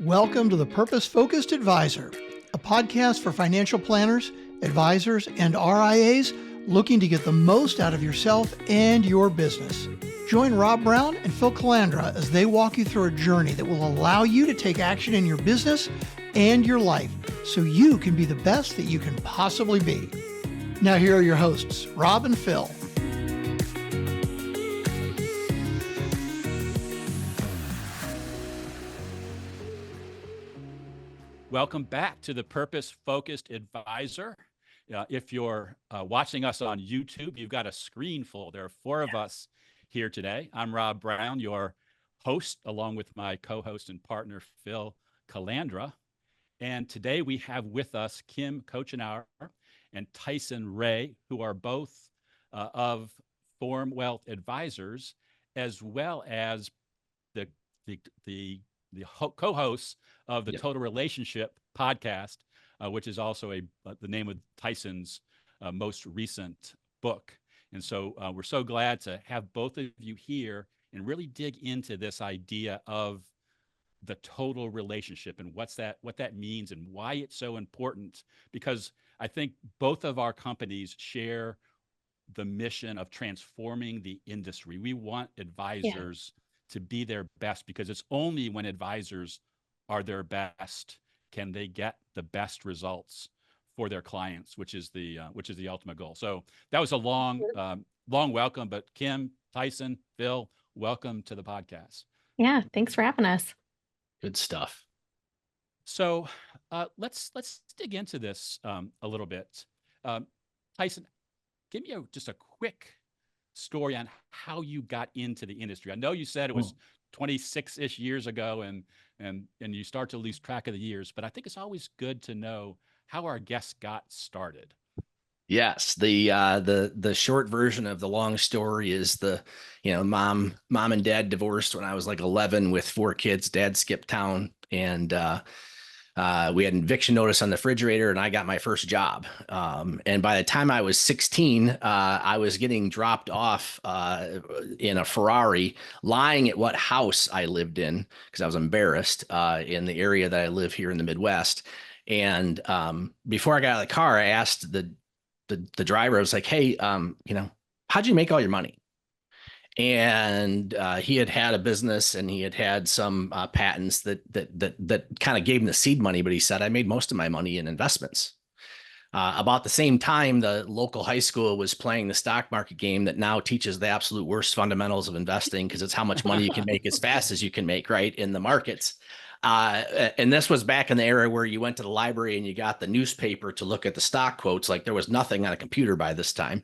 Welcome to the Purpose Focused Advisor, a podcast for financial planners, advisors, and RIAs looking to get the most out of yourself and your business. Join Rob Brown and Phil Calandra as they walk you through a journey that will allow you to take action in your business and your life so you can be the best that you can possibly be. Now here are your hosts, Rob and Phil. Welcome back to the Purpose Focused Advisor. If you're watching us on YouTube, you've got a screen full. There are four of us here today. I'm Rob Brown, your host, along with my co-host and partner, Phil Calandra. And today we have with us Kim Cochenour and Tyson Ray, who are both of Form Wealth Advisors, as well as the co-hosts of the Total Relationship podcast, which is also the name of Tyson's most recent book. And so we're so glad to have both of you here and really dig into this idea of the total relationship and what that means and why it's so important. Because I think both of our companies share the mission of transforming the industry. We want advisors to be their best, because it's only when advisors are their best can they get the best results for their clients, which is the ultimate goal. So that was a long welcome, but Kim, Tyson, Phil, welcome to the podcast. Yeah, thanks for having us. Good stuff. So let's dig into this a little bit. Tyson, give me just a quick story on how you got into the industry. I know you said it was 26-ish years ago, and you start to lose track of the years, but I think it's always good to know how our guests got started. Yes, the short version of the long story is mom and dad divorced when I was like 11 with 4 kids. Dad skipped town, and we had an eviction notice on the refrigerator, and I got my first job. And by the time I was 16, I was getting dropped off in a Ferrari, lying at what house I lived in because I was embarrassed in the area that I live here in the Midwest. And before I got out of the car, I asked the driver, I was like, "Hey, how'd you make all your money?" And he had a business, and he had some patents that kind of gave him the seed money. But he said, "I made most of my money in investments." About the same time, the local high school was playing the stock market game that now teaches the absolute worst fundamentals of investing, because it's how much money you can make as fast as you can make, right, in the markets. And this was back in the era where you went to the library and you got the newspaper to look at the stock quotes. Like, there was nothing on a computer by this time.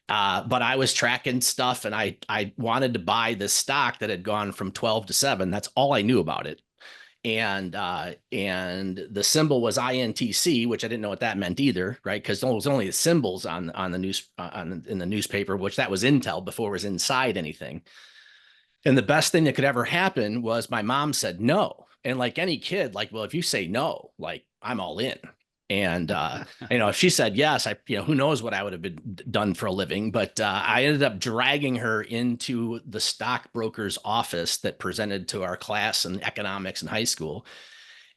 But I was tracking stuff, and I wanted to buy this stock that had gone from 12 to 7. That's all I knew about it. And the symbol was INTC, which I didn't know what that meant either, right? Because there was only the symbols in the newspaper, which that was Intel before it was inside anything. And the best thing that could ever happen was my mom said no. And like any kid, like, well, if you say no, like, I'm all in. And, if she said yes, who knows what I would have done for a living. But I ended up dragging her into the stockbroker's office that presented to our class in economics in high school.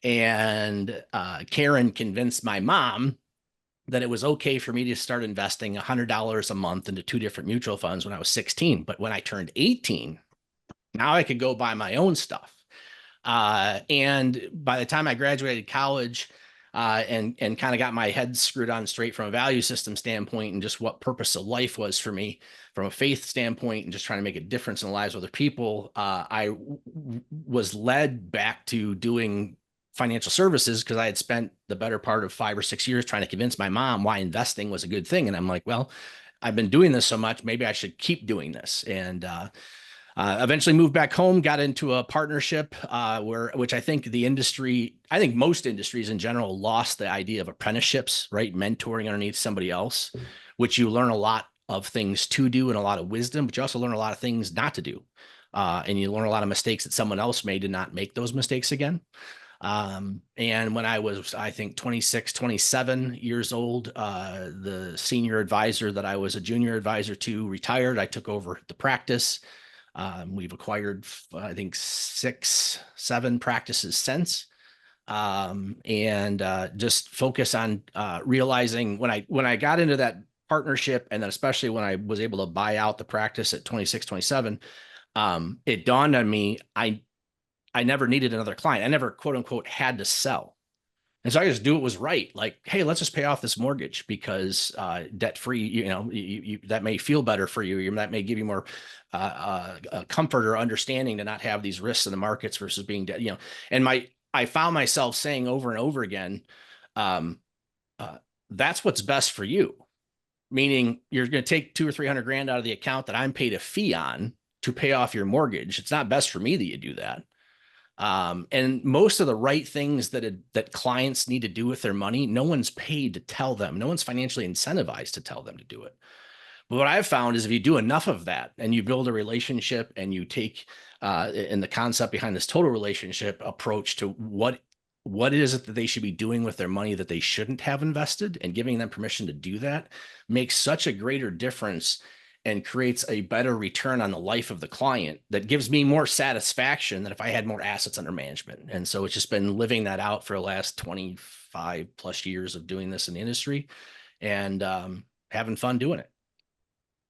And Karen convinced my mom that it was okay for me to start investing $100 a month into 2 different mutual funds when I was 16. But when I turned 18, now I could go buy my own stuff. And by the time I graduated college, and kind of got my head screwed on straight from a value system standpoint, and just what purpose of life was for me from a faith standpoint, and just trying to make a difference in the lives of other people, I was led back to doing financial services, because I had spent the better part of 5 or 6 years trying to convince my mom why investing was a good thing. And I'm like, well, I've been doing this so much, maybe I should keep doing this. And eventually moved back home, got into a partnership which I think most industries in general lost the idea of apprenticeships, right? Mentoring underneath somebody else, which you learn a lot of things to do and a lot of wisdom, but you also learn a lot of things not to do. And you learn a lot of mistakes that someone else made to not make those mistakes again. And when I was, I think 26, 27 years old, the senior advisor that I was a junior advisor to retired. I took over the practice. We've acquired, I think, 6, 7 practices since. and just focus on realizing when I got into that partnership, and then especially when I was able to buy out the practice at 26, 27, it dawned on me, I never needed another client. I never, quote unquote, had to sell. And so I just do what was right. Like, hey, let's just pay off this mortgage because debt free, that may feel better for you. That may give you more comfort or understanding to not have these risks in the markets versus being debt. And I found myself saying over and over again, that's what's best for you. Meaning you're going to take 200 or 300 grand out of the account that I'm paid a fee on to pay off your mortgage. It's not best for me that you do that. And most of the right things that clients need to do with their money, no one's paid to tell them. No one's financially incentivized to tell them to do it. But what I've found is if you do enough of that and you build a relationship and you take in the concept behind this total relationship approach to what is it that they should be doing with their money that they shouldn't have invested, and giving them permission to do that makes such a greater difference and creates a better return on the life of the client that gives me more satisfaction than if I had more assets under management. And so it's just been living that out for the last 25 plus years of doing this in the industry and having fun doing it.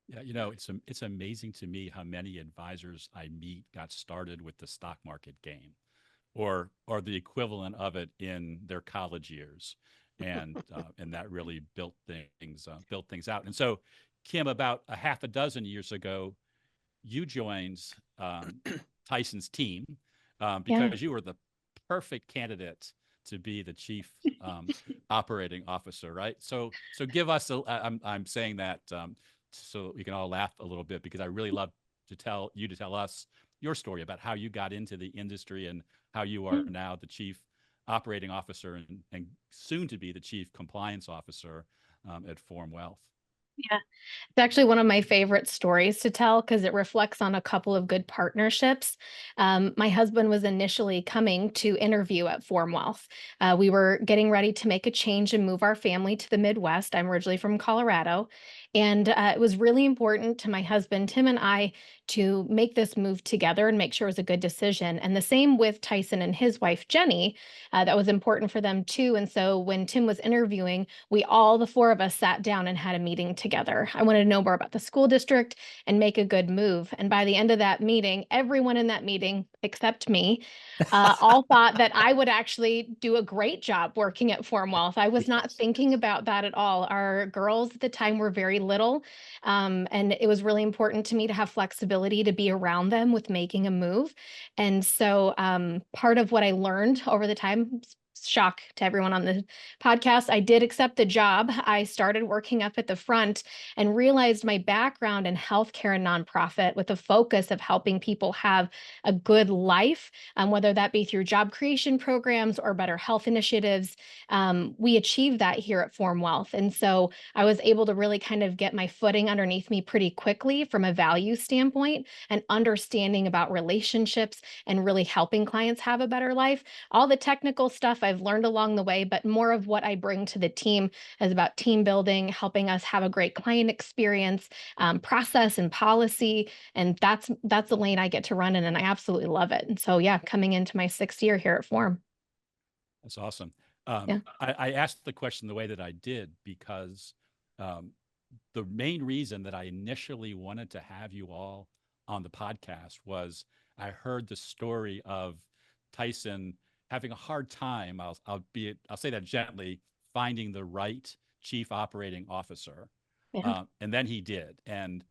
Yeah, it's amazing to me how many advisors I meet got started with the stock market game or the equivalent of it in their college years. And that really built things out. And so, Kim, about a half a dozen years ago, you joined Tyson's team because you were the perfect candidate to be the chief operating officer, right? So give us I'm saying that so we can all laugh a little bit, because I really love to tell us your story about how you got into the industry and how you are now the chief operating officer and soon to be the chief compliance officer at Form Wealth. Yeah, it's actually one of my favorite stories to tell because it reflects on a couple of good partnerships. My husband was initially coming to interview at Form Wealth. We were getting ready to make a change and move our family to the Midwest. I'm originally from Colorado. And it was really important to my husband, Tim, and I to make this move together and make sure it was a good decision. And the same with Tyson and his wife, Jenny. That was important for them too. And so when Tim was interviewing, the four of us sat down and had a meeting together. I wanted to know more about the school district and make a good move. And by the end of that meeting, everyone in that meeting, except me, all thought that I would actually do a great job working at Form Wealth. I was not thinking about that at all. Our girls at the time were very little, and it was really important to me to have flexibility to be around them with making a move. And so part of what I learned over the time, shock to everyone on the podcast, I did accept the job. I started working up at the front and realized my background in healthcare and nonprofit with a focus of helping people have a good life, whether that be through job creation programs or better health initiatives. We achieved that here at Form Wealth. And so I was able to really kind of get my footing underneath me pretty quickly from a value standpoint and understanding about relationships and really helping clients have a better life. All the technical stuff I've learned along the way, but more of what I bring to the team is about team building, helping us have a great client experience, process and policy. And that's the lane I get to run in, and I absolutely love it. And so, yeah, coming into my 6th year here at Form. That's awesome. Yeah. I asked the question the way that I did because the main reason that I initially wanted to have you all on the podcast was I heard the story of Tyson having a hard time, I'll say that gently, finding the right chief operating officer. Yeah. And then he did. And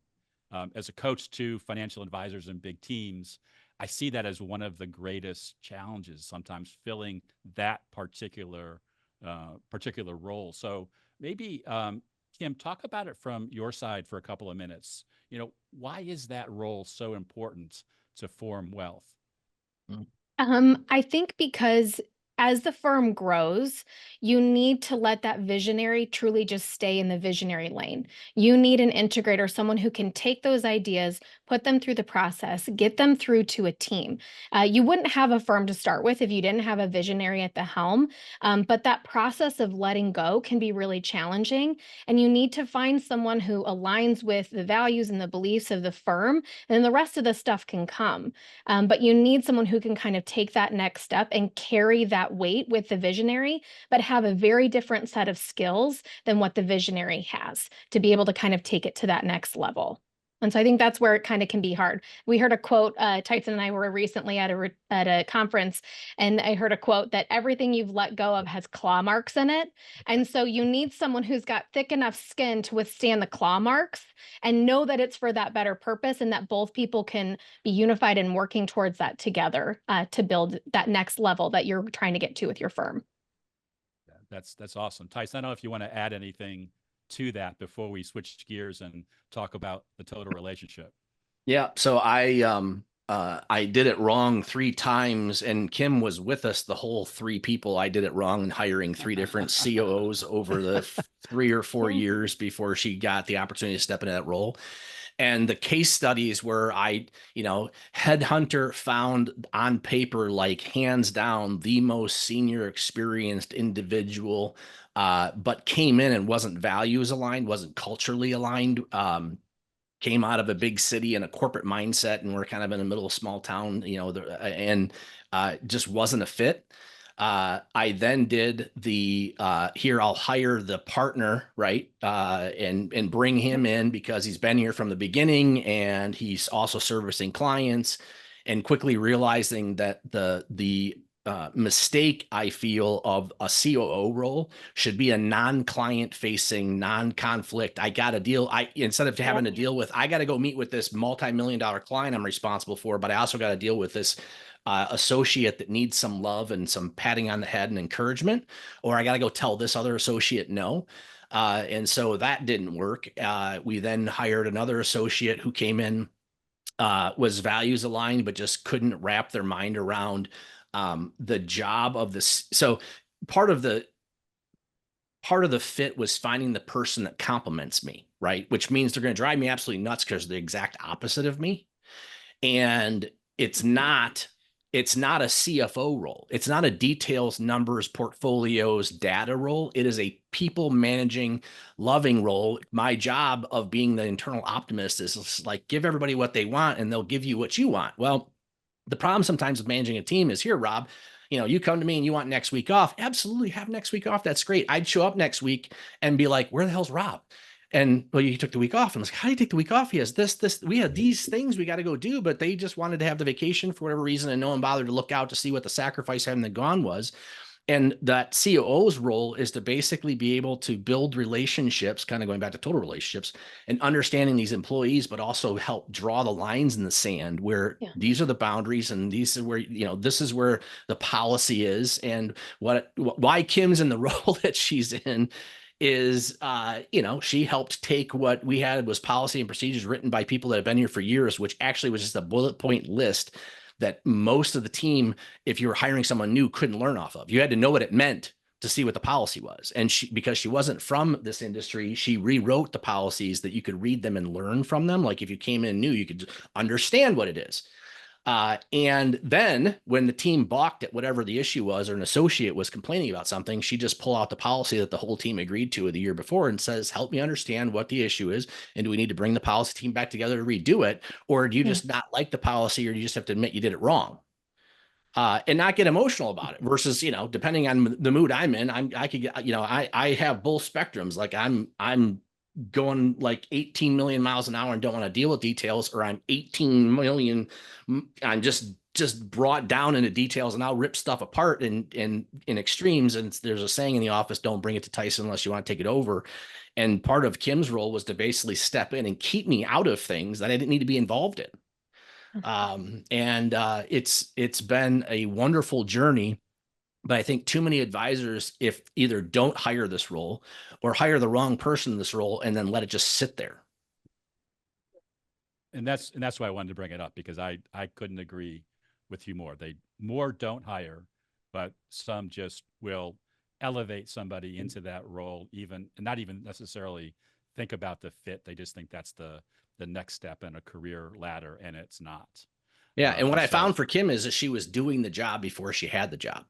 as a coach to financial advisors and big teams, I see that as one of the greatest challenges, sometimes filling that particular role. So maybe, Kim, talk about it from your side for a couple of minutes. Why is that role so important to Form Wealth? I think because as the firm grows, you need to let that visionary truly just stay in the visionary lane. You need an integrator, someone who can take those ideas, put them through the process, get them through to a team. You wouldn't have a firm to start with if you didn't have a visionary at the helm, but that process of letting go can be really challenging, and you need to find someone who aligns with the values and the beliefs of the firm, and then the rest of the stuff can come. But you need someone who can kind of take that next step and carry that that weight with the visionary, but have a very different set of skills than what the visionary has to be able to kind of take it to that next level. And so I think that's where it kind of can be hard. We heard a quote, Tyson and I were recently at a conference, and I heard a quote that everything you've let go of has claw marks in it. And so you need someone who's got thick enough skin to withstand the claw marks and know that it's for that better purpose, and that both people can be unified and working towards that together to build that next level that you're trying to get to with your firm. That's awesome. Tyson, I don't know if you want to add anything to that before we switch gears and talk about the total relationship. Yeah. So I did it wrong 3 times, and Kim was with us the whole 3 people. I did it wrong in hiring 3 different COOs over the 3 or 4 years before she got the opportunity to step into that role. And the case studies where headhunter found on paper, like hands down, the most senior experienced individual, but came in and wasn't values aligned, wasn't culturally aligned, came out of a big city and a corporate mindset, and we're kind of in the middle of a small town, and just wasn't a fit. I then did the here, I'll hire the partner, right? And bring him in because he's been here from the beginning and he's also servicing clients, and quickly realizing that the mistake I feel of a COO role should be a non-client facing, non-conflict. I got to deal. Instead of having to deal with, I got to go meet with this multi-million-dollar client I'm responsible for, but I also got to deal with this associate that needs some love and some patting on the head and encouragement, or I got to go tell this other associate no. And so that didn't work. We then hired another associate who came in, was values aligned, but just couldn't wrap their mind around the job of this. So part of the fit was finding the person that complements me, right? Which means they're going to drive me absolutely nuts because they're the exact opposite of me. And it's not a CFO role. It's not a details, numbers, portfolios, data role. It is a people managing, loving role. My job of being the internal optimist is like, give everybody what they want and they'll give you what you want. Well, the problem sometimes with managing a team is, here, Rob, you come to me and you want next week off. Absolutely, have next week off. That's great. I'd show up next week and be like, where the hell's Rob? And well, you took the week off. And I was like, how do you take the week off? He has this, we had these things we got to go do, but they just wanted to have the vacation for whatever reason. And no one bothered to look out to see what the sacrifice having gone was. And that COO's role is to basically be able to build relationships, kind of going back to total relationships, and understanding these employees, but also help draw the lines in the sand where these are the boundaries and these are where, this is where the policy is. And why Kim's in the role that she's in is, she helped take what we had was policy and procedures written by people that have been here for years, which actually was just a bullet point list that most of the team, if you were hiring someone new, couldn't learn off of. You had to know what it meant to see what the policy was. And because she wasn't from this industry, she rewrote the policies that you could read them and learn from them. Like if you came in new, you could understand what it is. And then when the team balked at whatever the issue was, or an associate was complaining about something, she just pull out the policy that the whole team agreed to the year before and says, help me understand what the issue is. And do we need to bring the policy team back together to redo it? Or do you just not like the policy, or do you just have to admit you did it wrong? And not get emotional about it versus, depending on the mood I'm in, I could get, I have both spectrums. Like I'm going like 18 million miles an hour and don't want to deal with details, or I'm 18 million. I'm just brought down into details and I'll rip stuff apart in extremes. And there's a saying in the office, don't bring it to Tyson unless you want to take it over. And part of Kim's role was to basically step in and keep me out of things that I didn't need to be involved in. It's been a wonderful journey. But I think too many advisors, if either don't hire this role or hire the wrong person in this role and then let it just sit there. And that's why I wanted to bring it up, because I couldn't agree with you more. More don't hire, but some just will elevate somebody into that role, and not even necessarily think about the fit. They just think that's the next step in a career ladder, and it's not. Yeah. And what I found for Kim is that she was doing the job before she had the job.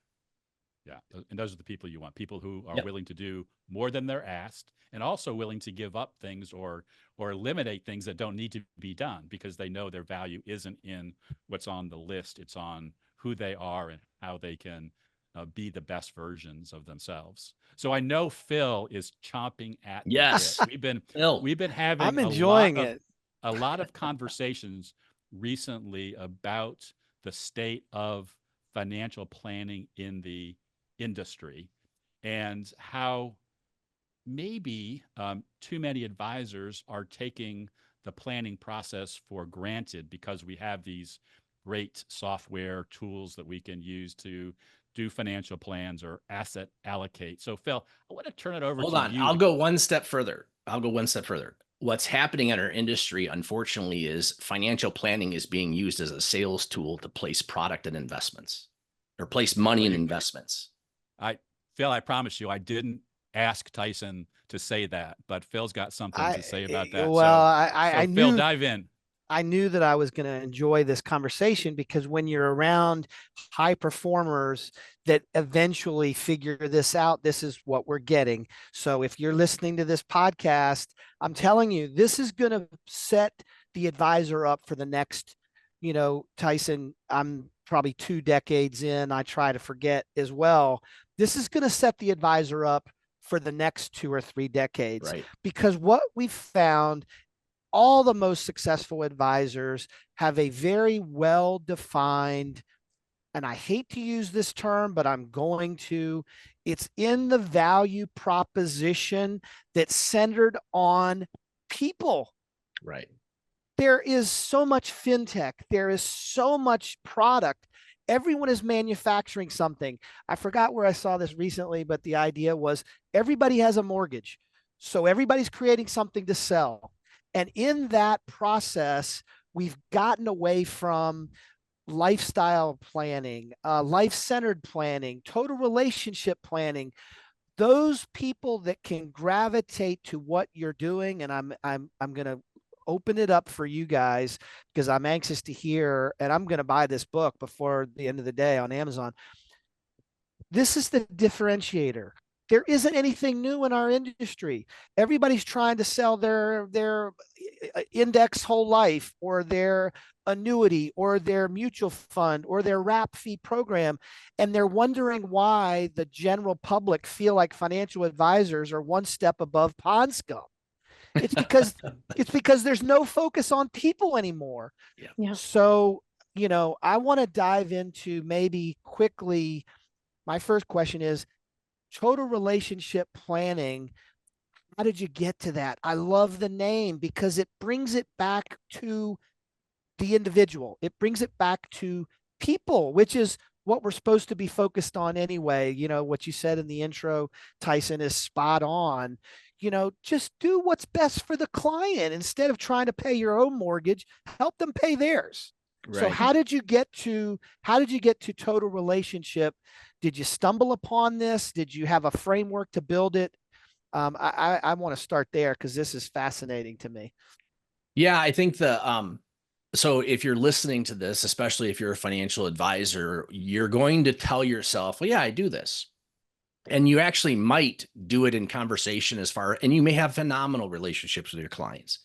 Yeah. And those are the people you want, people who are willing to do more than they're asked, and also willing to give up things or eliminate things that don't need to be done, because they know their value isn't in what's on the list. It's on who they are and how they can be the best versions of themselves. So I know Phil is chomping at the Yes. bit. Phil. We've been having I'm enjoying it. a lot of conversations recently about the state of financial planning in the industry and how maybe too many advisors are taking the planning process for granted because we have these great software tools that we can use to do financial plans or asset allocate. So Phil, I want to turn it over Hold to on. you. I'll go one step further. What's happening in our industry, unfortunately, is financial planning is being used as a sales tool to place product and investments or place money in investments. Phil, I promise you, I didn't ask Tyson to say that, but Phil's got something to say about that. Well, I Phil, dive in. I knew that I was going to enjoy this conversation because when you're around high performers that eventually figure this out, this is what we're getting. So if you're listening to this podcast, I'm telling you, this is going to set the advisor up for the next, Tyson, I'm probably 2 decades in. I try to forget as well. This is going to set the advisor up for the next 2 or 3 decades, right? Because what we've found, all the most successful advisors have a very well-defined, and I hate to use this term, but I'm going to, it's in the value proposition that's centered on people. Right. There is so much fintech. There is so much product. Everyone is manufacturing something. I forgot where I saw this recently, but the idea was everybody has a mortgage. So everybody's creating something to sell. And in that process, we've gotten away from lifestyle planning, life-centered planning, total relationship planning. Those people that can gravitate to what you're doing, and I'm going to open it up for you guys because I'm anxious to hear, and I'm going to buy this book before the end of the day on Amazon. This is the differentiator. There isn't anything new in our industry. Everybody's trying to sell their index whole life or their annuity or their mutual fund or their wrap fee program. And they're wondering why the general public feel like financial advisors are one step above pond scum. It's because there's no focus on people anymore. Yeah. So, I want to dive into maybe quickly. My first question is total relationship planning. How did you get to that? I love the name because it brings it back to the individual. It brings it back to people, which is what we're supposed to be focused on anyway. What you said in the intro, Tyson, is spot on. Just do what's best for the client instead of trying to pay your own mortgage, help them pay theirs. Right. So how did you get to total relationship? Did you stumble upon this? Did you have a framework to build it? I want to start there because this is fascinating to me. Yeah, I think so if you're listening to this, especially if you're a financial advisor, you're going to tell yourself, well, yeah, I do this. And you actually might do it in conversation and you may have phenomenal relationships with your clients.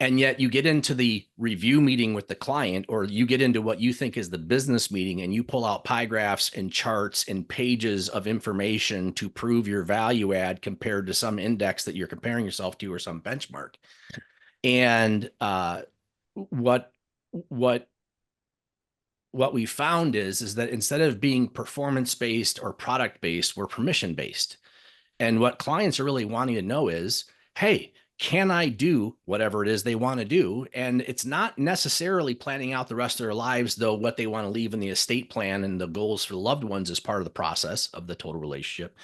And yet you get into the review meeting with the client, or you get into what you think is the business meeting, and you pull out pie graphs and charts and pages of information to prove your value add compared to some index that you're comparing yourself to or some benchmark. And what we found is that instead of being performance-based or product-based, we're permission-based. And what clients are really wanting to know is, hey, can I do whatever it is they want to do? And it's not necessarily planning out the rest of their lives, though what they want to leave in the estate plan and the goals for the loved ones is part of the process of the total relationship.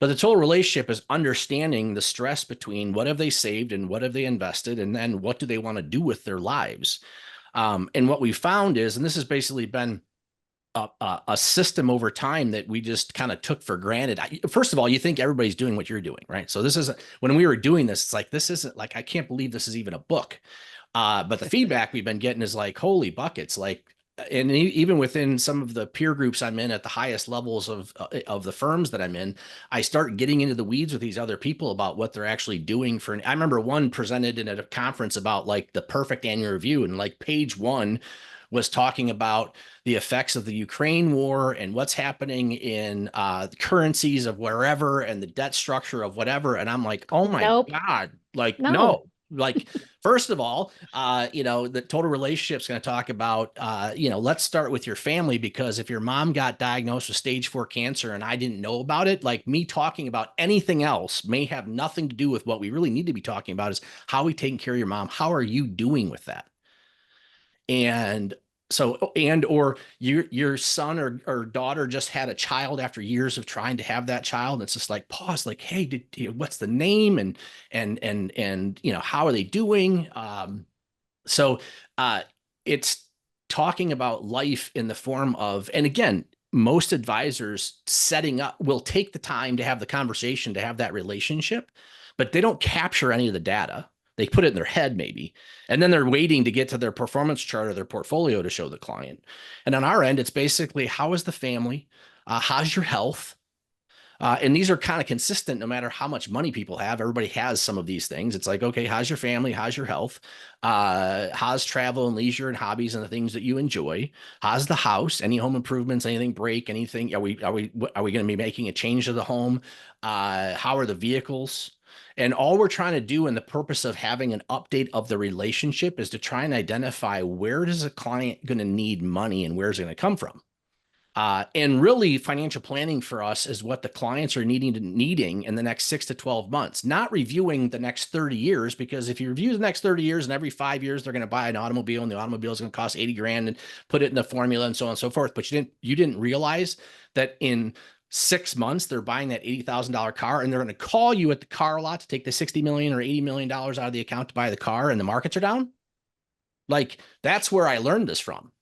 But the total relationship is understanding the stress between what have they saved and what have they invested, and then what do they want to do with their lives. And what we found is, and this has basically been a system over time that we just kind of took for granted. First of all, you think everybody's doing what you're doing, right? So this isn't, when we were doing this, it's like, this isn't like, I can't believe this is even a book. But the feedback we've been getting is like, holy buckets, like, and even within some of the peer groups I'm in at the highest levels of the firms that I'm in, I start getting into the weeds with these other people about what they're actually doing I remember one presented in at a conference about like the perfect annual review, and like page 1 was talking about the effects of the Ukraine war and what's happening in the currencies of wherever and the debt structure of whatever. And I'm like, oh my Nope. God, like, No. no. Like, first of all, the total relationship is going to talk about, let's start with your family, because if your mom got diagnosed with stage 4 cancer and I didn't know about it, like me talking about anything else may have nothing to do with what we really need to be talking about is how are we taking care of your mom? How are you doing with that? And so, or your son or daughter just had a child after years of trying to have that child. And it's just like pause, like, hey, what's the name? And how are they doing? So it's talking about life in the form of, and again, most advisors setting up will take the time to have the conversation, to have that relationship, but they don't capture any of the data. They put it in their head maybe, and then they're waiting to get to their performance chart or their portfolio to show the client. And on our end, it's basically, how is the family? How's your health? And these are kind of consistent no matter how much money people have. Everybody has some of these things. It's like, okay, how's your family? How's your health? How's travel and leisure and hobbies and the things that you enjoy? How's the house? Any home improvements? Anything break? Anything? Are we going to be making a change to the home? How are the vehicles? And all we're trying to do, and the purpose of having an update of the relationship, is to try and identify where does a client going to need money and where's it going to come from. And really, financial planning for us is what the clients are needing in the next 6 to 12 months, not reviewing the next 30 years, because if you review the next 30 years and every 5 years, they're going to buy an automobile and the automobile is going to cost 80 grand and put it in the formula and so on and so forth. But you didn't realize that in 6 months, they're buying that $80,000 car and they're going to call you at the car lot to take the $60 million or $80 million out of the account to buy the car, and the markets are down. Like, that's where I learned this from.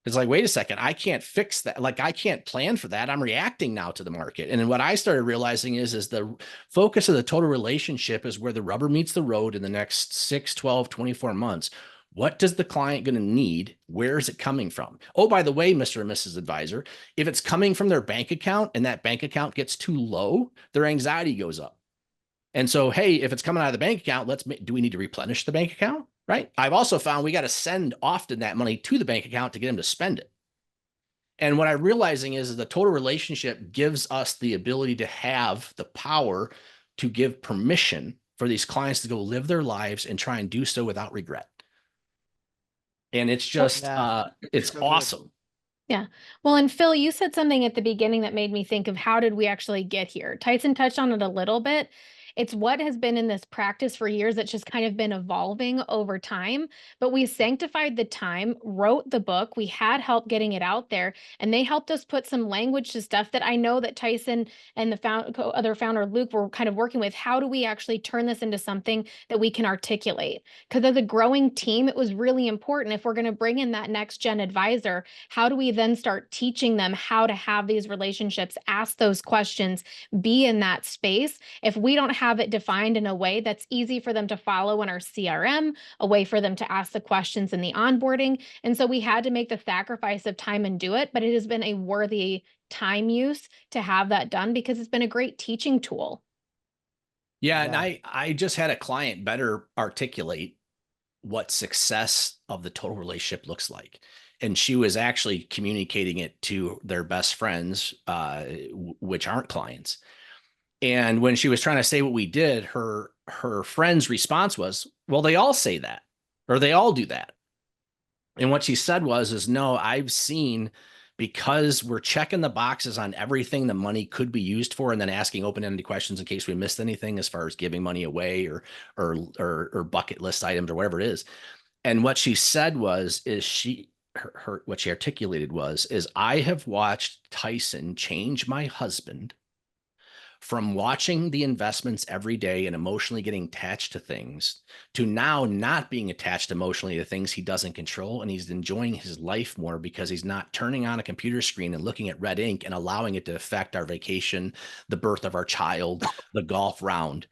It's like, wait a second, I can't fix that. Like, I can't plan for that. I'm reacting now to the market. And then what I started realizing is the focus of the total relationship is where the rubber meets the road in the next 6, 12, 24 months. What does the client going to need? Where is it coming from? Oh, by the way, Mr. and Mrs. Advisor, if it's coming from their bank account and that bank account gets too low, their anxiety goes up. And so, hey, if it's coming out of the bank account, do we need to replenish the bank account? Right. I've also found we got to send often that money to the bank account to get them to spend it. And what I'm realizing is the total relationship gives us the ability to have the power to give permission for these clients to go live their lives and try and do so without regret. And it's just, it's so awesome. Yeah. Well, and Phil, you said something at the beginning that made me think of how did we actually get here? Tyson touched on it a little bit. It's what has been in this practice for years that's just kind of been evolving over time. But we sanctified the time, wrote the book. We had help getting it out there, and they helped us put some language to stuff that I know that Tyson and the other founder, Luke, were kind of working with. How do we actually turn this into something that we can articulate? Because as a growing team, it was really important. If we're going to bring in that next gen advisor, how do we then start teaching them how to have these relationships, ask those questions, be in that space? If we don't have it defined in a way that's easy for them to follow in our CRM, a way for them to ask the questions in the onboarding. And so we had to make the sacrifice of time and do it, but it has been a worthy time use to have that done because it's been a great teaching tool. Yeah. And I just had a client better articulate what success of the total relationship looks like. And she was actually communicating it to their best friends, which aren't clients. And when she was trying to say what we did, her friend's response was, well, they all say that, or they all do that. And what she said is, no, I've seen, because we're checking the boxes on everything the money could be used for, and then asking open-ended questions in case we missed anything as far as giving money away or bucket list items or whatever it is. And what she said what she articulated is I have watched Tyson change my husband from watching the investments every day and emotionally getting attached to things to now not being attached emotionally to things he doesn't control. And he's enjoying his life more because he's not turning on a computer screen and looking at red ink and allowing it to affect our vacation, the birth of our child, the golf round.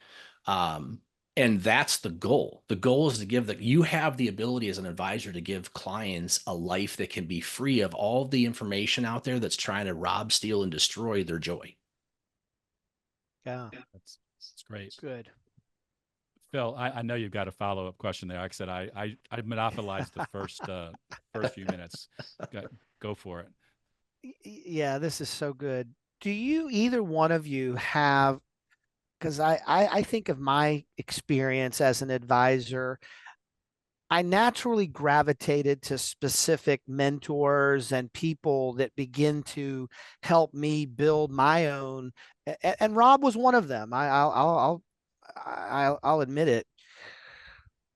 And that's the goal. The goal is to you have the ability as an advisor to give clients a life that can be free of all the information out there that's trying to rob, steal, and destroy their joy. Yeah. That's great. Good. Phil, I know you've got a follow-up question there. Like I said, I monopolized the first few minutes. Go for it. Yeah, this is so good. Do you, either one of you, have, because I think of my experience as an advisor, I naturally gravitated to specific mentors and people that begin to help me build my own. And Rob was one of them. I'll admit it.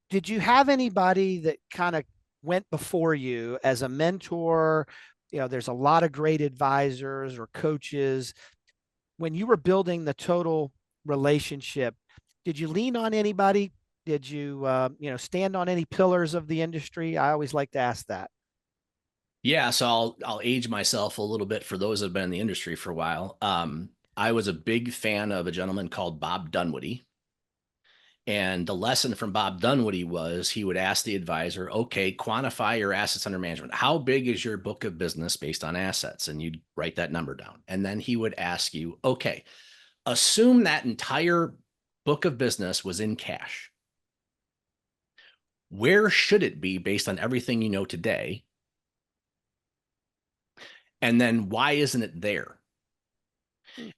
Did you have anybody that kind of went before you as a mentor? You know, there's a lot of great advisors or coaches. When you were building the total relationship, did you lean on anybody? Did you, stand on any pillars of the industry? I always like to ask that. Yeah, so I'll age myself a little bit for those that have been in the industry for a while. I was a big fan of a gentleman called Bob Dunwoody. And the lesson from Bob Dunwoody was he would ask the advisor, okay, quantify your assets under management. How big is your book of business based on assets? And you'd write that number down. And then he would ask you, okay, assume that entire book of business was in cash. Where should it be based on everything you know today? And then why isn't it there?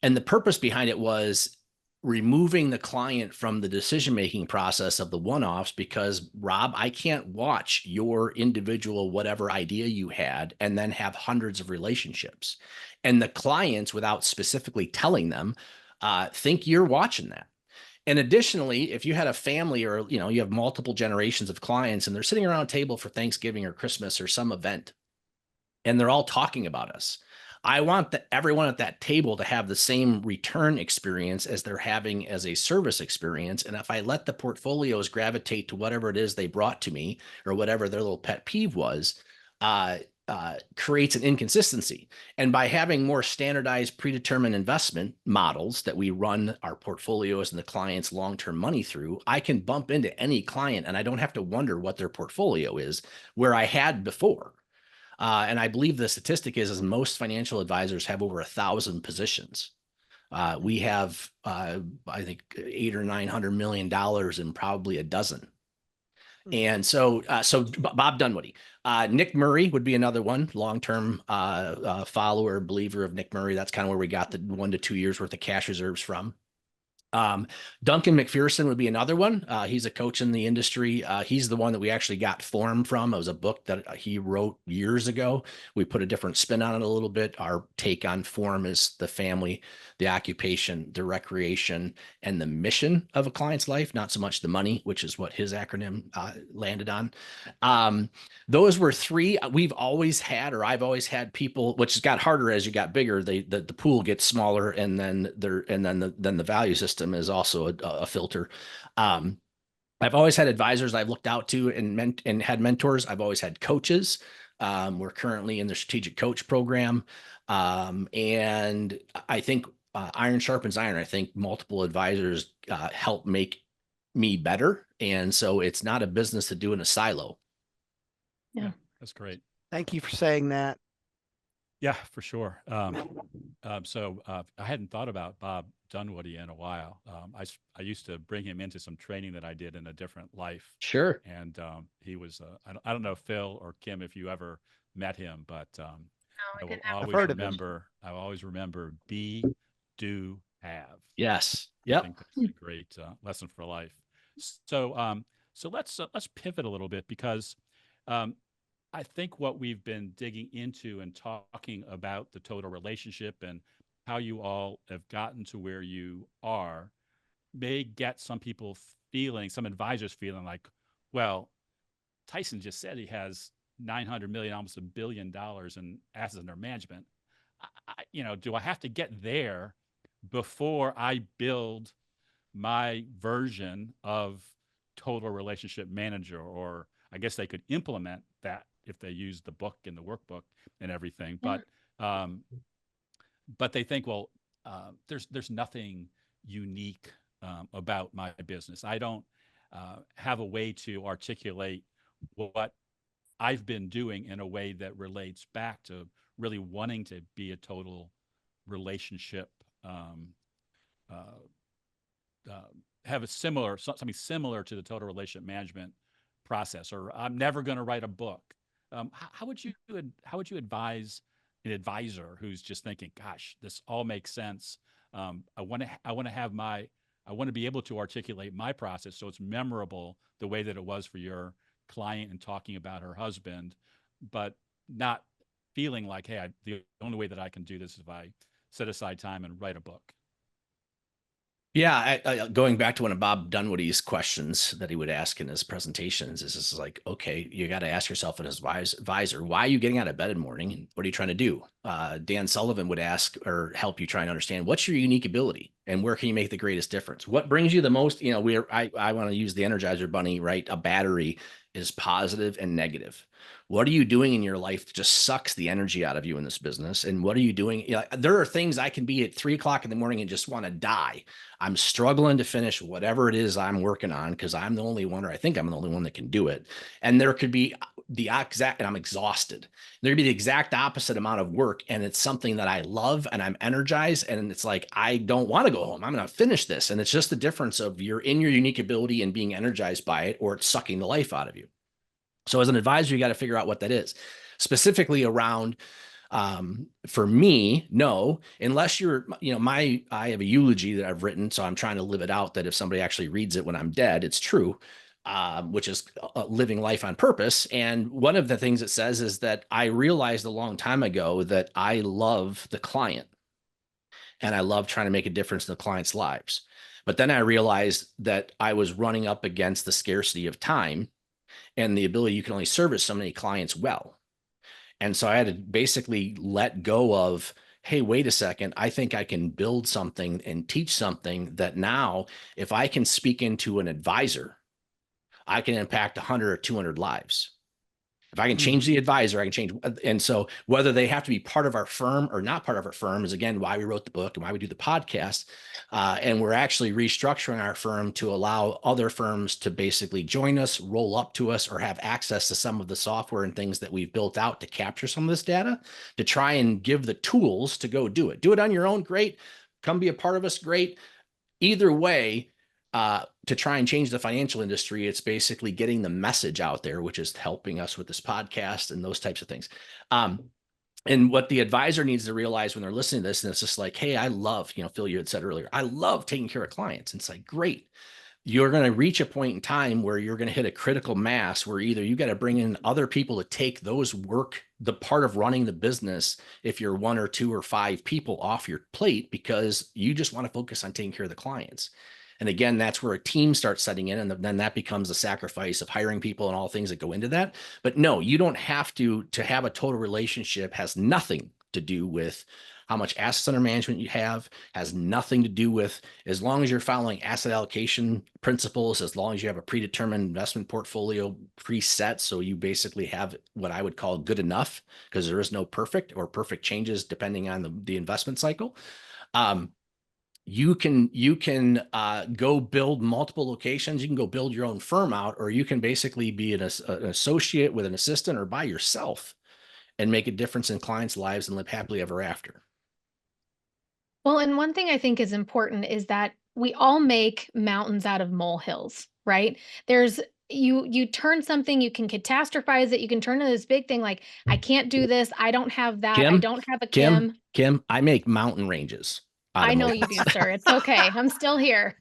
And the purpose behind it was removing the client from the decision-making process of the one-offs, because Rob, I can't watch your individual whatever idea you had and then have hundreds of relationships. And the clients, without specifically telling them, think you're watching that. And additionally, if you had a family, or you have multiple generations of clients and they're sitting around a table for Thanksgiving or Christmas or some event, and they're all talking about us, I want everyone at that table to have the same return experience as they're having as a service experience. And if I let the portfolios gravitate to whatever it is they brought to me or whatever their little pet peeve was, creates an inconsistency. And by having more standardized, predetermined investment models that we run our portfolios and the client's long-term money through, I can bump into any client and I don't have to wonder what their portfolio is, where I had before. And I believe the statistic is most financial advisors have over 1,000 positions. We have, I think, $800 or $900 million in probably a dozen. And so Bob Dunwoody, Nick Murray would be another one, long-term follower, believer of Nick Murray. That's kind of where we got the 1 to 2 years worth of cash reserves from. Duncan McPherson would be another one. He's a coach in the industry. He's the one that we actually got Form from. It was a book that he wrote years ago. We put a different spin on it a little bit. Our take on Form is the family, the occupation, the recreation, and the mission of a client's life, not so much the money, which is what his acronym landed on. Those were three we've always had, or I've always had people, which has got harder as you got bigger. The pool gets smaller, and then the value system is also a filter. I've always had advisors I've looked out to and had mentors. I've always had coaches. We're currently in the strategic coach program. And I think iron sharpens iron. I think multiple advisors help make me better. And so it's not a business to do in a silo. Yeah. That's great. Thank you for saying that. Yeah, for sure. So I hadn't thought about Bob Dunwoody in a while. I used to bring him into some training that I did in a different life. Sure. And he was, I don't know, Phil or Kim, if you ever met him, but I will always remember be, do, have. Yes. I Yep. think that's a great lesson for life. So let's pivot a little bit, because I think what we've been digging into and talking about the total relationship and how you all have gotten to where you are may get some people feeling, some advisors feeling like, well, Tyson just said he has 900 million, almost $1 billion in assets under management. Do I have to get there before I build my version of total relationship manager? Or I guess they could implement that if they use the book and the workbook and everything. But they think, well, there's nothing unique about my business. I don't have a way to articulate what I've been doing in a way that relates back to really wanting to be a total relationship have something similar to the total relationship management process, or I'm never going to write a book. How would you advise an advisor who's just thinking, "Gosh, this all makes sense. I want to be able to articulate my process so it's memorable the way that it was for your client and talking about her husband, but not feeling like, hey, the only way that I can do this is if I set aside time and write a book." Yeah, going back to one of Bob Dunwoody's questions that he would ask in his presentations is this is like, okay, you got to ask yourself as advisor, why are you getting out of bed in the morning? And what are you trying to do? Dan Sullivan would ask or help you try and understand what's your unique ability and where can you make the greatest difference? What brings you the most? I want to use the Energizer Bunny, right? A battery is positive and negative. What are you doing in your life that just sucks the energy out of you in this business? And what are you doing? There are things I can be at 3 o'clock in the morning and just want to die. I'm struggling to finish whatever it is I'm working on because I'm the only one, or I think I'm the only one that can do it. And there could be and I'm exhausted. There could be the exact opposite amount of work. And it's something that I love and I'm energized. And it's like, I don't want to go home. I'm going to finish this. And it's just the difference of you're in your unique ability and being energized by it, or it's sucking the life out of you. So as an advisor, you got to figure out what that is. Specifically around, for me, no, unless you're, I have a eulogy that I've written, so I'm trying to live it out that if somebody actually reads it when I'm dead, it's true, which is living life on purpose. And one of the things it says is that I realized a long time ago that I love the client and I love trying to make a difference in the client's lives. But then I realized that I was running up against the scarcity of time and the ability you can only service so many clients well. And so I had to basically let go of, hey, wait a second, I think I can build something and teach something that now, if I can speak into an advisor, I can impact 100 or 200 lives. If I can change the advisor, I can change. And so whether they have to be part of our firm or not part of our firm is, again, why we wrote the book and why we do the podcast. And we're actually restructuring our firm to allow other firms to basically join us, roll up to us, or have access to some of the software and things that we've built out to capture some of this data, to try and give the tools to go do it. Do it on your own, great. Come be a part of us, great. Either way, to try and change the financial industry, it's basically getting the message out there, which is helping us with this podcast and those types of things. And what the advisor needs to realize when they're listening to this, and it's just like, hey, I love, Phil, you had said earlier, I love taking care of clients. And it's like, great. You're going to reach a point in time where you're going to hit a critical mass where either you got to bring in other people to take those work, the part of running the business, if you're 1 or 2 or 5 people, off your plate because you just want to focus on taking care of the clients. And again, that's where a team starts setting in, and then that becomes a sacrifice of hiring people and all things that go into that. But no, you don't have to have a total relationship. Has nothing to do with how much assets under management you have, has nothing to do with, as long as you're following asset allocation principles, as long as you have a predetermined investment portfolio preset. So you basically have what I would call good enough, because there is no perfect, or perfect changes depending on the investment cycle. You can go build multiple locations. You can go build your own firm out, or you can basically be an associate with an assistant or by yourself and make a difference in clients' lives and live happily ever after. Well, and one thing I think is important is that we all make mountains out of molehills, right? There's you turn something, you can catastrophize it, you can turn into this big thing like, I can't do this, I don't have that, I don't have a Kim. I make mountain ranges. I know you do, sir. It's okay. I'm still here.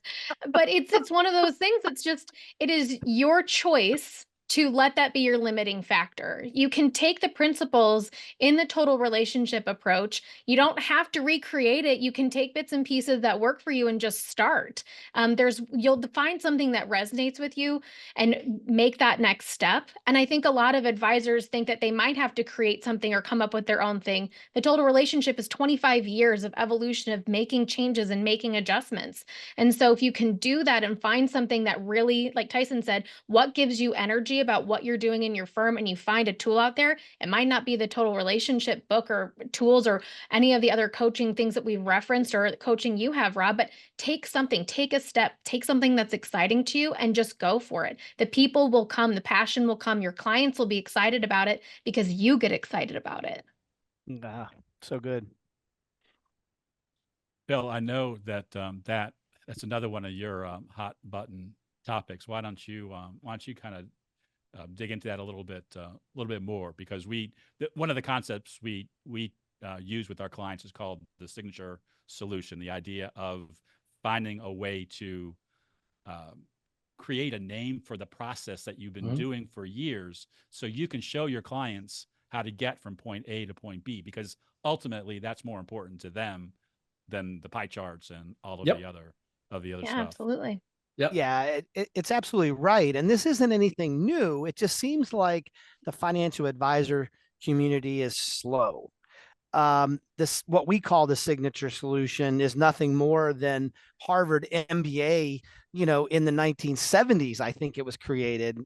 But it's one of those things that's just, it is your choice to let that be your limiting factor. You can take the principles in the total relationship approach. You don't have to recreate it. You can take bits and pieces that work for you and just start. You'll find something that resonates with you and make that next step. And I think a lot of advisors think that they might have to create something or come up with their own thing. The total relationship is 25 years of evolution of making changes and making adjustments. And so if you can do that and find something that really, like Tyson said, what gives you energy about what you're doing in your firm, and you find a tool out there, it might not be the total relationship book or tools or any of the other coaching things that we've referenced or the coaching you have, Rob, but take something, take a step, take something that's exciting to you and just go for it. The people will come, the passion will come, your clients will be excited about it because you get excited about it. So good. Phil, I know that that's another one of your hot button topics. Why don't you kind of dig into that a little bit more? Because one of the concepts we use with our clients is called the signature solution. The idea of finding a way to create a name for the process that you've been doing for years, so you can show your clients how to get from point A to point B, because ultimately that's more important to them than the pie charts and all of the other Yeah, stuff. absolutely. Yep. Yeah, it's absolutely right. And this isn't anything new. It just seems like the financial advisor community is slow. This, what we call the signature solution, is nothing more than Harvard MBA, in the 1970s, I think it was created.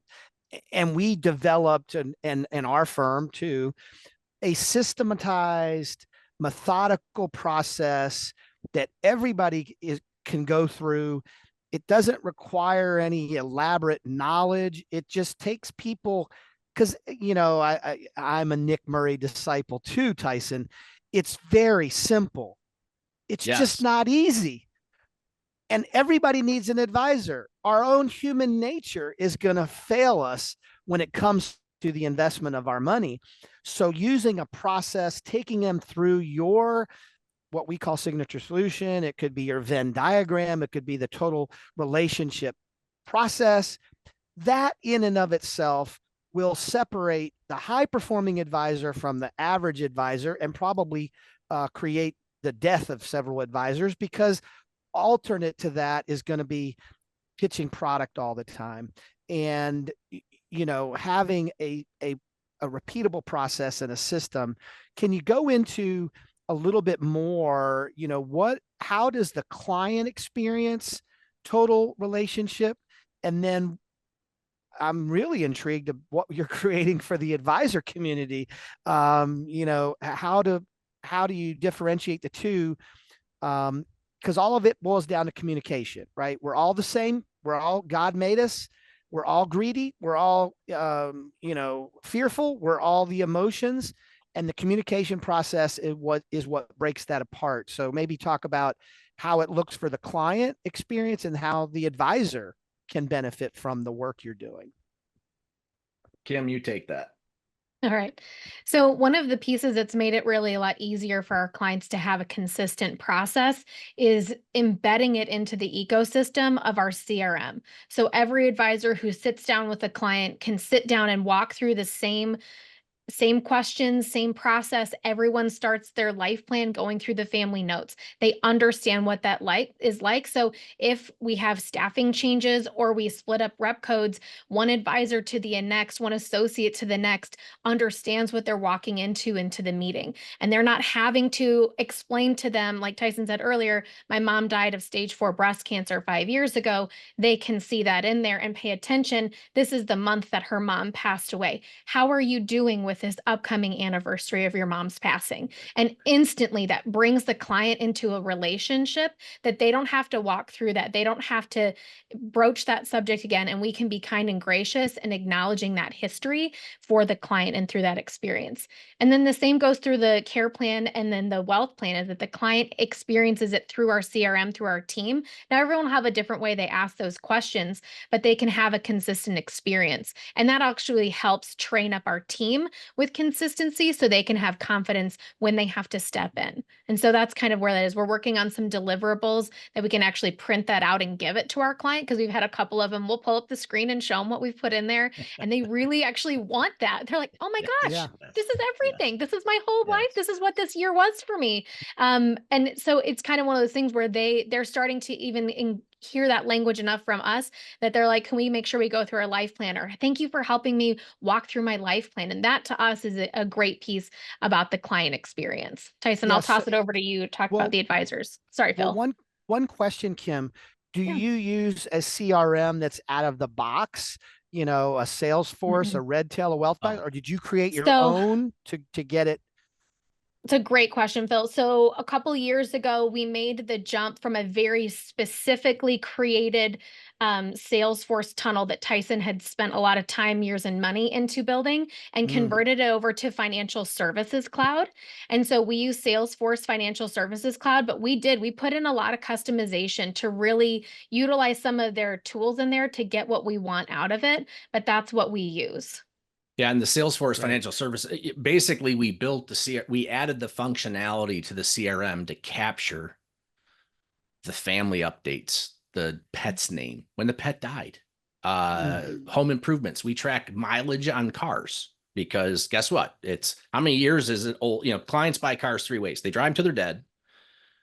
And we developed, and our firm too, a systematized, methodical process that everybody can go through. It doesn't require any elaborate knowledge. It just takes people, because I'm a Nick Murray disciple too, Tyson. It's very simple. It's just not easy. And everybody needs an advisor. Our own human nature is going to fail us when it comes to the investment of our money. So using a process, taking them through what we call signature solution, it could be your Venn diagram, it could be the total relationship process, that in and of itself will separate the high performing advisor from the average advisor, and probably create the death of several advisors, because alternate to that is going to be pitching product all the time. And having a repeatable process and a system. Can you go into a little bit more, how does the client experience total relationship? And then I'm really intrigued of what you're creating for the advisor community. How do you differentiate the two? Because all of it boils down to communication, right? We're all the same. God made us. We're all greedy. We're all, fearful. We're all the emotions, and the communication process is what breaks that apart. So maybe talk about how it looks for the client experience and how the advisor can benefit from the work you're doing. Kim, you take that. All right. So one of the pieces that's made it really a lot easier for our clients to have a consistent process is embedding it into the ecosystem of our CRM. So every advisor who sits down with a client can sit down and walk through the same questions, same process. Everyone starts their life plan going through the family notes. They understand what that is like. So if we have staffing changes or we split up rep codes, one advisor to the next, one associate to the next understands what they're walking into the meeting. And they're not having to explain to them, like Tyson said earlier, my mom died of stage 4 breast cancer 5 years ago. They can see that in there and pay attention. This is the month that her mom passed away. How are you doing with this upcoming anniversary of your mom's passing? And instantly that brings the client into a relationship that they don't have to walk through that. They don't have to broach that subject again. And we can be kind and gracious and acknowledging that history for the client and through that experience. And then the same goes through the care plan and then the wealth plan, is that the client experiences it through our CRM, through our team. Now, everyone will have a different way they ask those questions, but they can have a consistent experience. And that actually helps train up our team with consistency so they can have confidence when they have to step in. And so that's kind of where that is. We're working on some deliverables that we can actually print that out and give it to our client, because we've had a couple of them. We'll pull up the screen and show them what we've put in there. And they really actually want that. They're like, oh my gosh, this is everything. This is my whole life. This is what this year was for me. And so it's kind of one of those things where they're starting to even hear that language enough from us that they're like, can we make sure we go through our life plan? Or thank you for helping me walk through my life plan. And that to us is a great piece about the client experience. Tyson, I'll toss it over to you to talk about the advisors. Sorry, Phil. One question, Kim, do you use a CRM that's out of the box, a Salesforce, a Redtail, a Wealth Advisor, or did you create your own to get it? It's a great question, Phil. So a couple years ago, we made the jump from a very specifically created Salesforce tunnel that Tyson had spent a lot of time, years, and money into building, and converted it over to Financial Services Cloud. And so we use Salesforce Financial Services Cloud, but we put in a lot of customization to really utilize some of their tools in there to get what we want out of it. But that's what we use. Yeah, and the Salesforce Financial Service, basically we built we added the functionality to the CRM to capture the family updates, the pet's name, when the pet died, home improvements. We track mileage on cars because guess what? It's how many years is it old? Clients buy cars three ways. They drive them till they're dead.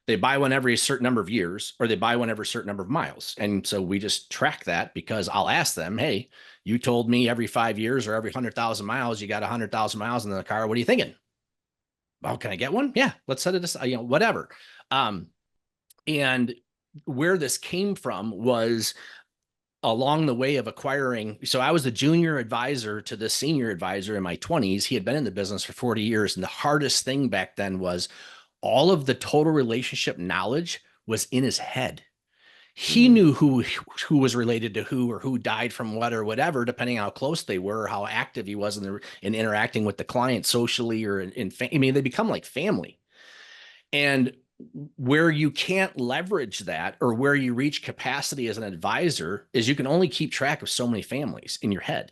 They buy one every certain number of years, or they buy one every certain number of miles. And so we just track that because I'll ask them, hey, you told me every 5 years or every 100,000 miles, you got 100,000 miles in the car. What are you thinking? Well, can I get one? Yeah, let's set it aside, whatever. And where this came from was along the way of acquiring. So I was the junior advisor to the senior advisor in my 20s. He had been in the business for 40 years. And the hardest thing back then was all of the total relationship knowledge was in his head. He knew who was related to who, or who died from what, or whatever, depending on how close they were, or how active he was in interacting with the client socially, or I mean, they become like family. And where you can't leverage that, or where you reach capacity as an advisor, is you can only keep track of so many families in your head.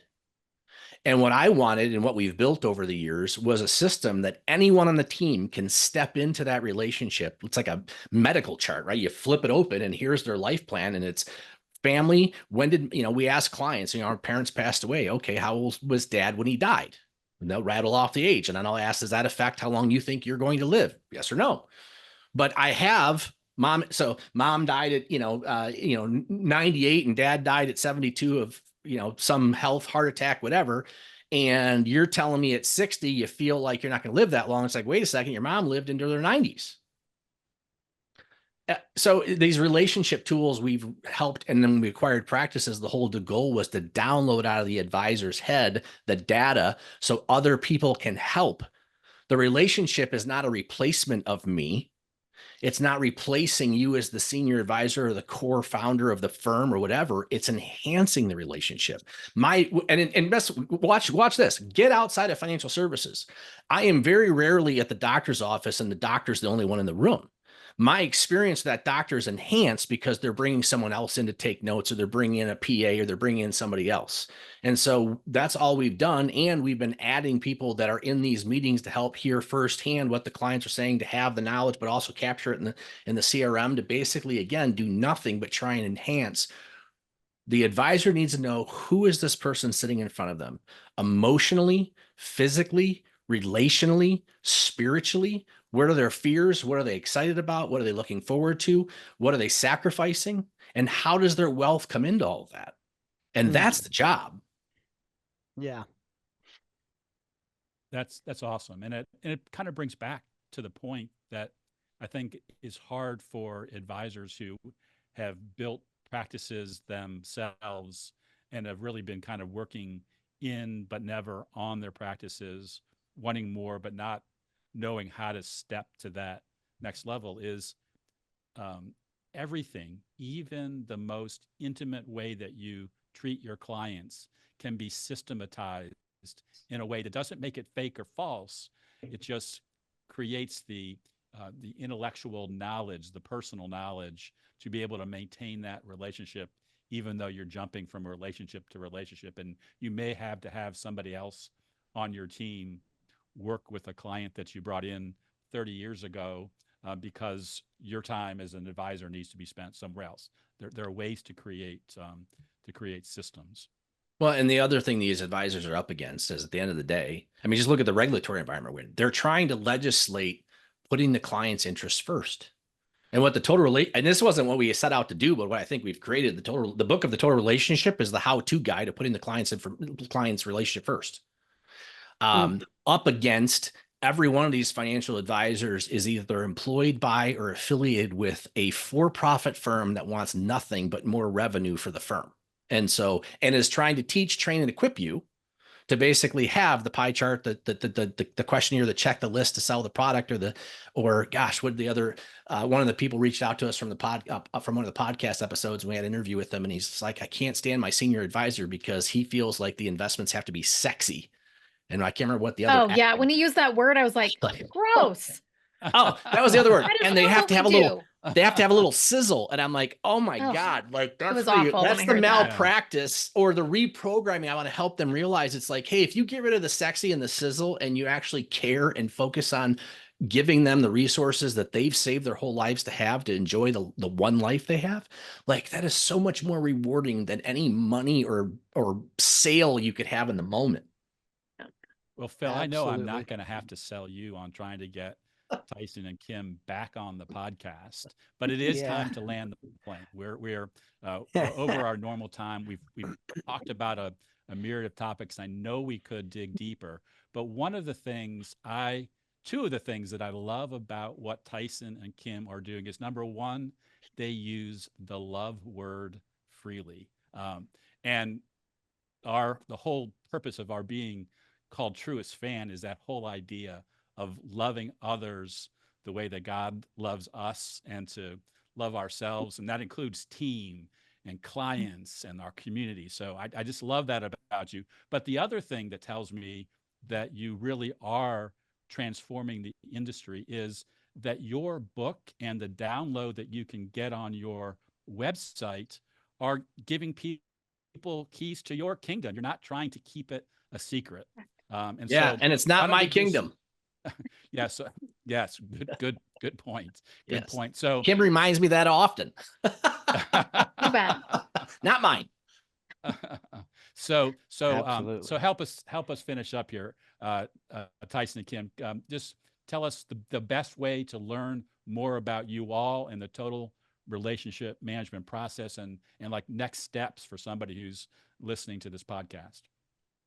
And what I wanted, and what we've built over the years, was a system that anyone on the team can step into that relationship. It's like a medical chart, right? You flip it open and here's their life plan, and it's family. When did, we ask clients, our parents passed away. Okay, how old was dad when he died? And they'll rattle off the age. And then I'll ask, does that affect how long you think you're going to live? Yes or no? But I have mom. So mom died at, 98, and dad died at 72 of, some health, heart attack, whatever. And you're telling me at 60, you feel like you're not going to live that long. It's like, wait a second, your mom lived into their 90s. So these relationship tools we've helped, and then we acquired practices. The goal was to download out of the advisor's head the data so other people can help. The relationship is not a replacement of me. It's not replacing you as the senior advisor or the core founder of the firm or whatever. It's enhancing the relationship. Watch this. Get outside of financial services. I am very rarely at the doctor's office, and the doctor's the only one in the room. My experience with that doctor is enhanced because they're bringing someone else in to take notes, or they're bringing in a PA, or they're bringing in somebody else. And so that's all we've done. And we've been adding people that are in these meetings to help hear firsthand what the clients are saying, to have the knowledge, but also capture it in the CRM to basically, again, do nothing but try and enhance. The advisor needs to know, who is this person sitting in front of them emotionally, physically, relationally, spiritually. What are their fears? What are they excited about? What are they looking forward to? What are they sacrificing? And how does their wealth come into all of that? And that's the job. Yeah. That's awesome. And it kind of brings back to the point that I think is hard for advisors who have built practices themselves and have really been kind of working in, but never on their practices, wanting more, but not knowing how to step to that next level, is everything, even the most intimate way that you treat your clients, can be systematized in a way that doesn't make it fake or false. It just creates the intellectual knowledge, the personal knowledge, to be able to maintain that relationship, even though you're jumping from relationship to relationship. And you may have to have somebody else on your team work with a client that you brought in 30 years ago because your time as an advisor needs to be spent somewhere else. There are ways to create systems. Well, and the other thing these advisors are up against is, at the end of the day, I mean, just look at the regulatory environment we're in. They're trying to legislate putting the client's interests first. And what and this wasn't what we set out to do, but what I think we've created, the book of the total relationship is the how-to guide of putting the client's relationship first. Up against every one of these financial advisors is either employed by or affiliated with a for-profit firm that wants nothing but more revenue for the firm. And is trying to teach, train, and equip you to basically have the pie chart, the questionnaire, the check, the list to sell the product, or gosh, what the other, one of the people reached out to us from from one of the podcast episodes. We had an interview with him, and he's like, I can't stand my senior advisor because he feels like the investments have to be sexy. And I can't remember what the other. Oh yeah. When he used that word, I was like, gross. Oh, that was the other word. That is And they not have what to have we a little, do. they have to have a little sizzle. And I'm like, oh my Oh, God, like was that's awful when I the heard that. malpractice or the reprogramming. I want to help them realize it's like, hey, if you get rid of the sexy and the sizzle and you actually care and focus on giving them the resources that they've saved their whole lives to have to enjoy the one life they have, like that is so much more rewarding than any money or sale you could have in the moment. Well, Phil, I know I'm Absolutely. not going to have to sell you on trying to get Tyson and Kim back on the podcast, but it is Yeah. time to land the plane. We're over our normal time. We've talked about a myriad of topics. I know we could dig deeper, but two of the things that I love about what Tyson and Kim are doing is, number one, they use the love word freely, and the whole purpose of our being called Truest Fan is that whole idea of loving others the way that God loves us, and to love ourselves. And that includes team and clients and our community. So I just love that about you. But the other thing that tells me that you really are transforming the industry is that your book and the download that you can get on your website are giving people keys to your kingdom. You're not trying to keep it a secret. And it's not my kingdom. Yes. Yes. Good point. Good Yes. point. So Kim reminds me that often. You bet. Not mine. So Absolutely. help us finish up here, Tyson and Kim. Just tell us the best way to learn more about you all and the total relationship management process, and like next steps for somebody who's listening to this podcast.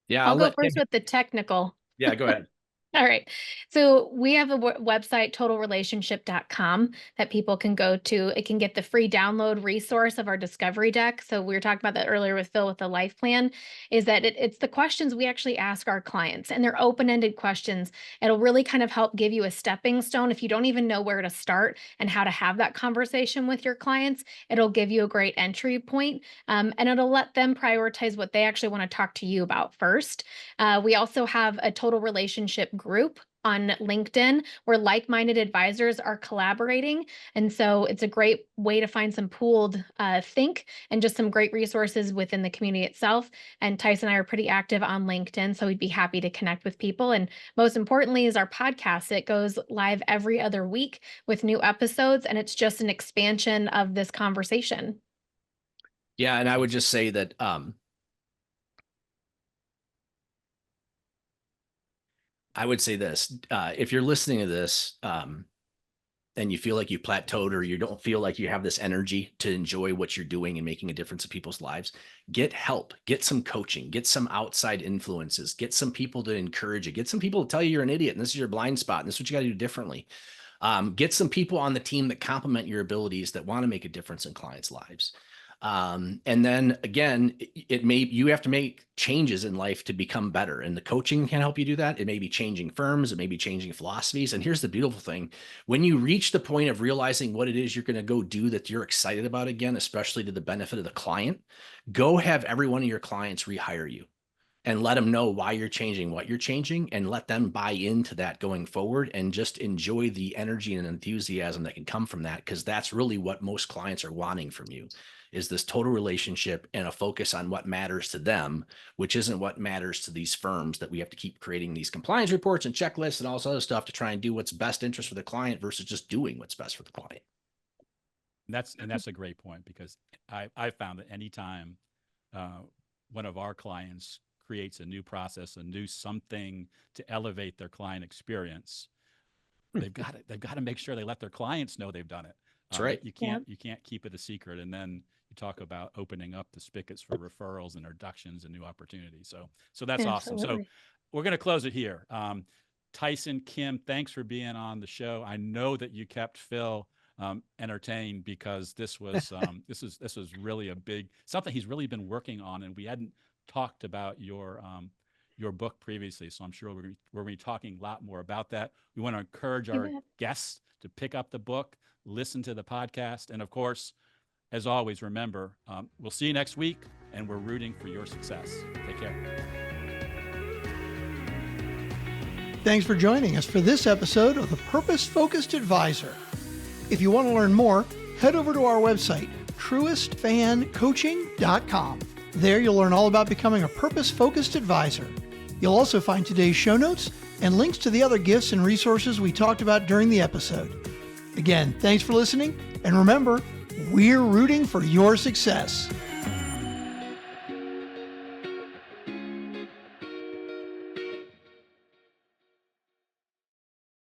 Yeah, I'll go first with the technical. Yeah, go ahead. All right. So we have a website, totalrelationship.com, that people can go to. It can get the free download resource of our discovery deck. So we were talking about that earlier with Phil with the life plan, is that it's the questions we actually ask our clients, and they're open-ended questions. It'll really kind of help give you a stepping stone. If you don't even know where to start and how to have that conversation with your clients, it'll give you a great entry point, and it'll let them prioritize what they actually want to talk to you about first. We also have a total relationship group on LinkedIn where like-minded advisors are collaborating. And so it's a great way to find some pooled think and just some great resources within the community itself. And Tyson and I are pretty active on LinkedIn, so we'd be happy to connect with people. And most importantly is our podcast. It goes live every other week with new episodes, and it's just an expansion of this conversation. Yeah, and I would just say that I would say this, if you're listening to this and you feel like you plateaued, or you don't feel like you have this energy to enjoy what you're doing and making a difference in people's lives, get help, get some coaching, get some outside influences, get some people to encourage you, get some people to tell you you're an idiot and this is your blind spot and this is what you got to do differently. Get some people on the team that complement your abilities, that want to make a difference in clients' lives. And then again, you have to make changes in life to become better, and the coaching can help you do that. It may be changing firms, it may be changing philosophies. And here's the beautiful thing: when you reach the point of realizing what it is you're going to go do that you're excited about again, especially to the benefit of the client, go have every one of your clients rehire you and let them know why you're changing what you're changing, and let them buy into that going forward, and just enjoy the energy and enthusiasm that can come from that. Because that's really what most clients are wanting from you, is this total relationship and a focus on what matters to them, which isn't what matters to these firms that we have to keep creating these compliance reports and checklists and all this other stuff to try and do what's best interest for the client versus just doing what's best for the client. That's a great point, because I found that anytime one of our clients creates a new process, a new something to elevate their client experience, they've got to make sure they let their clients know they've done it. That's right. You can't keep it a secret. And then you talk about opening up the spigots for referrals and introductions and new opportunities. So that's awesome. So we're going to close it here. Tyson, Kim, thanks for being on the show. I know that you kept Phil entertained, because this was this was really a big something he's really been working on, and we hadn't talked about your your book previously. So I'm sure we're going to be talking a lot more about that. We want to encourage our guests to pick up the book, listen to the podcast. And of course, as always, remember, we'll see you next week, and we're rooting for your success. Take care. Thanks for joining us for this episode of The Purpose Focused Advisor. If you want to learn more, head over to our website, truestfancoaching.com. There you'll learn all about becoming a purpose-focused advisor. You'll also find today's show notes and links to the other gifts and resources we talked about during the episode. Again, thanks for listening, and remember, we're rooting for your success.